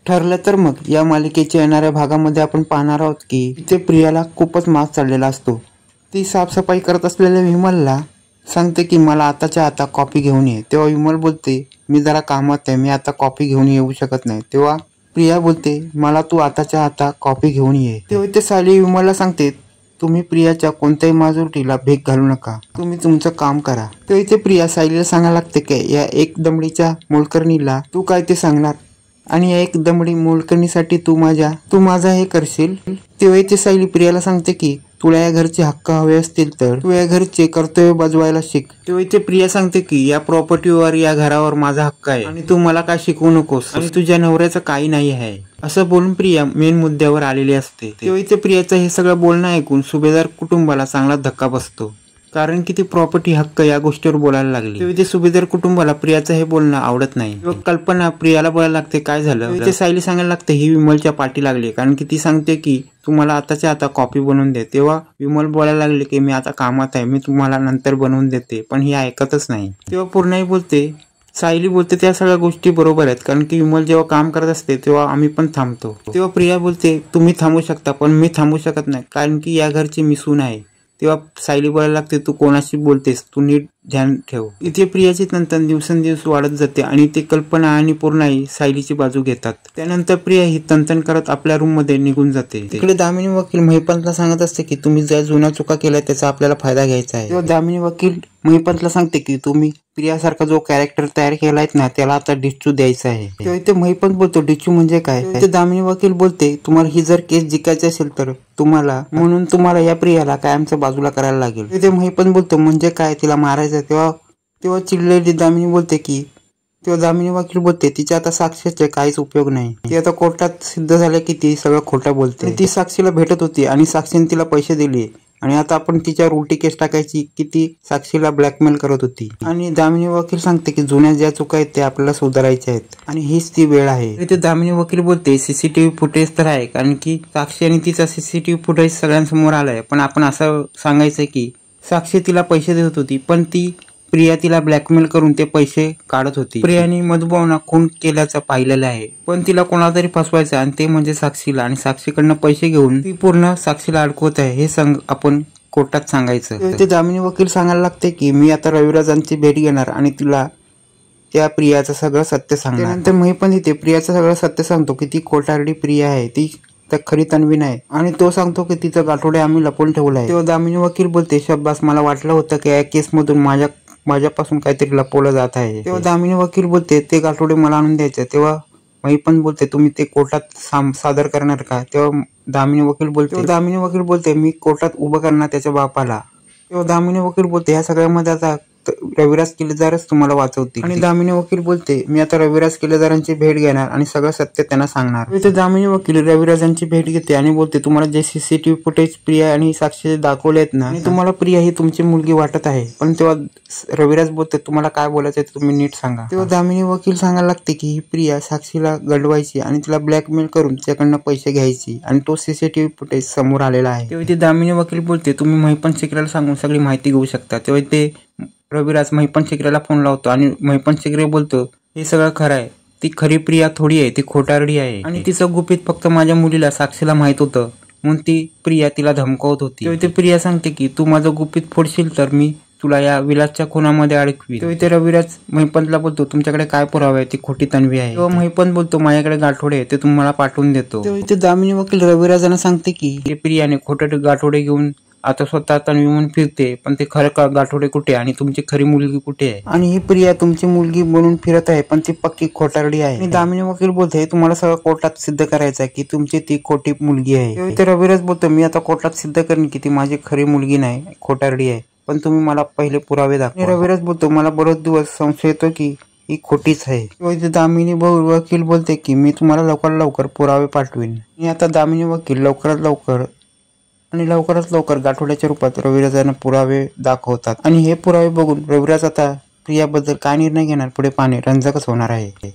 ठरलं तर मग या मालिकेच्या येणाऱ्या भागामध्ये आपण पाहणार आहोत की इथे प्रियाला खूपच मास चढलेला असतो। ती साफसफाई करत असलेल्या विमलला सांगते की मला आताच्या आता कॉफी घेऊन ये। तेव्हा विमल बोलते मी जरा कामात आहे, मी आता कॉफी घेऊन येऊ शकत नाही। तेव्हा प्रिया बोलते मला तू आताच्या आता कॉफी घेऊन ये। तेव्हा इथे सायली विमलला सांगते तुम्ही प्रियाच्या कोणत्याही माजुरटीला भेग घालू नका, तुम्ही तुमचं काम करा। तेव्हा इथे प्रिया सायलीला सांगायला लागते की या एक दमडीच्या मोलकरणीला तू काय ते सांगणार आणि या एक दमडी मोलकरणीसाठी तू माझा हे करशील। तेव्हा इथे सायली प्रियाला सांगते की तुला या घरचे हक्क हवे असतील तर तू या घरचे कर्तव्य बजवायला शिक। तेव्हा इथे प्रिया सांगते की या प्रॉपर्टीवर या घरावर माझा हक्क आहे आणि तू मला काय शिकवू नकोस आणि तुझ्या नवऱ्याचं काही नाही आहे असं बोलून प्रिया मेन मुद्द्यावर आलेली असते। तेव्हा इथे प्रियाचं हे सगळं बोलणं ऐकून सुभेदार कुटुंबाला चांगला धक्का बसतो, कारण की ती प्रॉपर्टी हक्क या गोष्टीवर बोलायला लागली। तेव्हा इथे सुभेदार कुटुंबाला प्रियाचं हे बोलणं आवडत नाही। कल्पना प्रियाला बोलायला लागते काय झालं। इथे सायली सांगायला लागते ही विमलच्या पाठी लागली, कारण की ती सांगते की तुम्हाला आताच्या आता कॉफी बनवून दे। तेव्हा विमल बोलायला लागले की मी आता कामात आहे, मी तुम्हाला नंतर बनवून देते, पण ही ऐकतच नाही। तेव्हा पूर्णाई बोलते सायली बोलते त्या सगळ्या गोष्टी बरोबर आहेत, कारण की विमल जेव्हा काम करत असते तेव्हा आम्ही पण थांबतो। तेव्हा प्रिया बोलते तुम्ही थांबू शकता पण मी थांबू शकत नाही, कारण की या घरची मी सून आहे। तेव्हा सायली बोलायला लागते तू कोणाशी बोलतेस, तू नीट ध्यान ठेव। इथे प्रियाची तंतन दिवसेंदिवस वाढत जाते आणि ते कल्पना आणि पूर्णाई सायलीची बाजू घेतात। त्यानंतर प्रिया ही तंतन करत आपल्या रूम मध्ये निघून जाते। तिकडे दामिनी वकील महिपंतला सांगत असते की तुम्ही ज्या जुन्या चुका केल्या त्याचा आपल्याला फायदा घ्यायचा आहे। तेव्हा दामिनी वकील महिपंतला सांगते की तुम्ही प्रियासारखा जो कॅरेक्टर तयार केलाय ना त्याला आता डिच्चू द्यायचा आहे। तेव्हा इथे महिपंत बोलतो डिच्चू म्हणजे काय। इथे दामिनी वकील बोलते तुम्हाला ही जर केस जिंकायची असेल तर तुम्हाला या प्रियाला कायमच्या बाजूला करायला लागेल। इथे महिपंत बोलतो म्हणजे काय, तिला मारायचं। तेव्हा चिडलेली दामिनी बोलते की तेव्हा दामिनी वकील बोलते तिच्या आता साक्षीचे काहीच उपयोग नाही, ती आता कोर्टात सिद्ध झाले की ती सगळं खोटं बोलते। ती साक्षीला भेटत होती आणि साक्षीने तिला पैसे दिले आणि आता आपण तिच्यावर उलटी केस टाकायची की ती साक्षीला ब्लॅकमेल करत होती। आणि दामिनी वकील सांगते की जुन्या ज्या चुका आहेत त्या आपल्याला सुधारायच्या आहेत आणि हीच ती वेळ आहे। इथे दामिनी वकील बोलते सीसीटीव्ही फुटेज तर आहे, कारण की साक्षी आणि तिचा सीसीटीव्ही फुटेज सगळ्यांसमोर आलाय, पण आपण असं सांगायचं की साक्षी तिला पैसे देत होती पण ती प्रिया तिला ब्लॅकमेल करून ते पैसे काढत होती। प्रियाने मधुभावना खून केल्याचं पाहिलेलं आहे, पण तिला कोणाला तरी फसवायचं आणि ते म्हणजे साक्षीला, आणि साक्षीकडनं पैसे घेऊन ती पूर्ण साक्षीला अडकवत आहे हे आपण कोर्टात सांगायचं। ते दामिनी वकील सांगायला लागते की मी आता रविराजांची भेट घेणार आणि तिला त्या प्रियाचं सगळं सत्य सांगणार। त्यानंतर महिपंत इथे प्रियाचं सगळं सत्य सांगतो की ती खोटारडी प्रिया आहे, ती तर खरी तन्वी नाही, आणि तो सांगतो की तिचं गाठोडे आम्ही लपवून ठेवलं आहे। तेव्हा दामिनी वकील बोलते शब्बास, मला वाटलं होतं की या केस मधून माझ्यापासून काहीतरी लपवलं जात आहे। तेव्हा दामिनी वकील बोलते ते गाठोडे मला आणून द्यायचे। तेव्हा महिपंत बोलते तुम्ही ते कोर्टात सादर करणार का। तेव्हा दामिनी वकील बोलते मी कोर्टात उभं करणार त्याच्या बापाला। तेव्हा दामिनी वकील बोलते या सगळ्यामध्ये आता रविराज किल्लेदारच तुम्हाला वाचवतील, आणि दामिनी वकील बोलते मी आता रविराज किल्लेदारांची भेट घेणार आणि सगळं सत्य त्यांना सांगणार। इथे दामिनी वकील रविराजांची भेट घेते आणि बोलते तुम्हाला जे सीसीटीव्ही फुटेज प्रिया आणि साक्षी दाखवले आहेत ना, तुम्हाला प्रिया ही तुमची मुलगी वाटत आहे, पण तेव्हा रविराज बोलते तुम्हाला काय बोलायचं आहे तुम्ही नीट सांगा। तेव्हा दामिनी वकील सांगायला लागते की ही प्रिया साक्षीला गडवायची आणि तिला ब्लॅकमेल करून त्याच्याकडनं पैसे घ्यायची आणि तो सीसीटीव्ही फुटेज समोर आलेला आहे। तेव्हा इथे दामिनी वकील बोलते तुम्ही महिपंत शिकरेला सांगून सगळी माहिती घेऊ शकता। तेव्हा इथे रविराज महिपंत शिकरेला फोन लावतो आणि महिपंत शिकरे बोलतो हे सगळं खरं आहे, ती खरी प्रिया थोडी आहे, ती खोटारडी आहे आणि तिचं गुपित फक्त माझ्या मुलीला साक्षीला माहित होतं, म्हणून ती प्रिया तिला धमकावत होती। तेव्हा इथे प्रिया सांगते की तू माझं गुपित फोडशील तर मी तुला या विलासच्या खुनामध्ये अडकवी। तेव्हा इथे रविराज महिपंतला बोलतो तुमच्याकडे काय पुरावा आहे, ती खोटी तन्वी आहे। तेव्हा महिपंत बोलतो माझ्याकडे गाठोडे ते तुम्हाला पाठवून देतो। तेव्हा इथे दामिनी वकील रविराजांना सांगते की प्रियाने खोटे गाठोडे घेऊन आता स्वतः तन्वी म्हणून फिरते, पण ते खरं गाठोडे कुठे आणि तुमची खरी मुलगी कुठे आहे, आणि ही प्रिया तुमची मुलगी म्हणून फिरत आहे पण ती पक्की खोटारडी आहे। आणि दामिनी वकील बोलते तुम्हाला सगळं कोर्टात सिद्ध करायचं आहे की तुमची ती खोटी मुलगी आहे। ते रविराज बोलतो मी आता कोर्टात सिद्ध करेन की ती माझी खरी मुलगी नाही, खोटारडी आहे, पण तुम्ही मला पहिले पुरावे दाखवा। रविराज बोलतो मला बरेच दिवस संशय येतो की ही खोटीच आहे। दामिनी वकील बोलते की मी तुम्हाला लवकरात लवकर पुरावे पाठवीन। आणि आता दामिनी वकील लवकरात लवकर गाठोड्याच्या रूपात रविराजांना पुरावे दाखवतात, आणि हे पुरावे बघून रविराज आता प्रियाबद्दल काय निर्णय घेणार पुढे पाहणे रंजकच होणार आहे।